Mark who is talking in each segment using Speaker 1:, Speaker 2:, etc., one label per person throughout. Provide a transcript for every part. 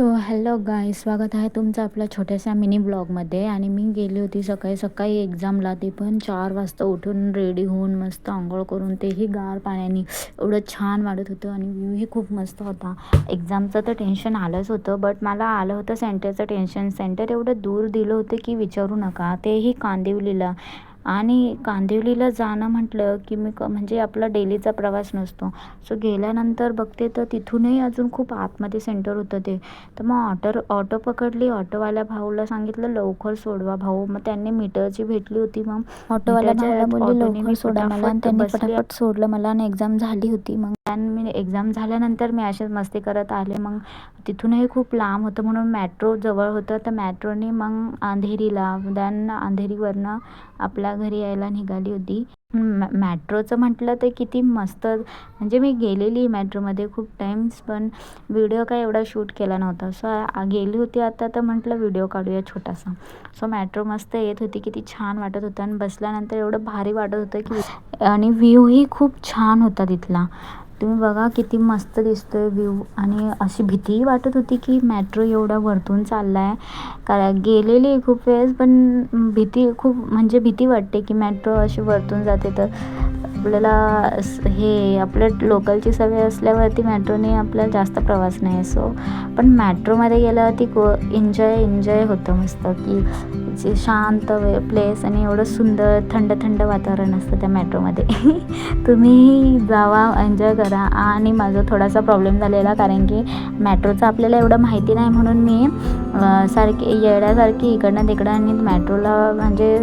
Speaker 1: So hello गाय, स्वागत आहे तुमचं आपल्या छोट्याशा मिनी ब्लॉगमध्ये. आणि मी गेली होती सकाळी सकाळी एक्झामला. ते पण 4 वाजता उठून रेडी होऊन मस्त आंघोळ करून, तेही गार पाण्याने. एवढं छान वाटत होतं आणि व्ह्यूही खूप मस्त होता. एक्झामचं तर टेन्शन आलंच होतं, बट मला आलं होतं सेंटरचं टेन्शन. सेंटर एवढं दूर दिलं होतं की विचारू नका, तेही कांदिवलीला. आणि कांदिवलीला जाणं म्हटलं की म्हणजे आपला डेलीचा प्रवास नसतो. सो गेल्यानंतर बघते तर तिथूनही अजून खूप आतमध्ये सेंटर होतं ते. तर मग ऑटो पकडली. ऑटोवाल्या भाऊला सांगितलं लवकर सोडवा भाऊ. मग त्यांनी मीटरची भेटली होती. मग ऑटोवाल्या भाऊला बोलली लवकर सोडा मला, आणि त्यांनी पटापट सोडलं मला. आणि एक्झाम झाली होती. मग मी एक्झाम झाल्यानंतर मी अशीच मस्ती करत आले. मग तिथूनही खूप लांब होतं म्हणून मेट्रो जवळ होतं, तर मेट्रोने मग अंधेरीला, देन अंधेरीवरनं आपल्या घरी यायला निघाली होती. मेट्रोचं म्हटलं तर किती मस्त, म्हणजे मी गेलेली मेट्रोमध्ये खूप टाईम्स, पण व्हिडिओ काय एवढा शूट केला नव्हता. सो गेली होती आता, तर म्हटलं व्हिडिओ काढूया छोटासा. सो मेट्रो मस्त येत होती, किती छान वाटत होतं. आणि बसल्यानंतर एवढं भारी वाटत होतं की, आणि व्ह्यूही खूप छान होता तिथला. तुम्ही बघा किती मस्त दिसतोय व्ह्यू. आणि अशी भीतीही वाटत होती की मेट्रो एवढा वरतून चालला आहे. कारण गेलेली खूप वेळेस, पण म्हणजे भीती वाटते की मेट्रो अशी वरतून जाते तर आपल्याला हे आपल्या लोकलची सवय असल्यावरती मेट्रोने आपल्याला जास्त प्रवास नाही. सो पण मेट्रोमध्ये गेल्यावरती एन्जॉय होतं मस्त, की जे शांत प्लेस आणि एवढं सुंदर थंड थंड वातावरण असतं त्या मेट्रोमध्ये. तुम्ही जावा, एन्जॉय करा. आणि माझा थोडासा प्रॉब्लेम झालेला, कारण की मेट्रोचं आपल्याला एवढं माहिती नाही, म्हणून मी सारखी येड्यासारखी इकडनं तिकडं, आणि मेट्रोला म्हणजे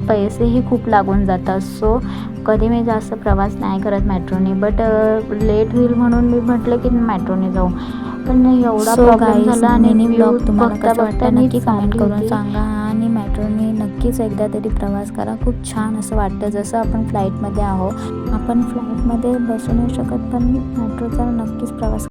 Speaker 1: पैसेही खूप लागून जातात. सो कधी मी जास्त प्रवास नाही करत मेट्रोने, बट लेट होईल म्हणून मी म्हटलं की मेट्रोने जाऊ. पण एवढा प्रॉब्लेम झाला. आणि
Speaker 2: ब्लॉग तुम्हाला कसं वाटतं नक्की कमेंट करून
Speaker 1: होती.
Speaker 2: सांगा. आणि मेट्रोने नक्कीच एकदा तरी प्रवास करा, खूप छान असं वाटतं. जसं आपण फ्लाईटमध्ये आहोत, आपण फ्लाईटमध्ये बसू नाही शकत, पण मेट्रोचा नक्कीच प्रवास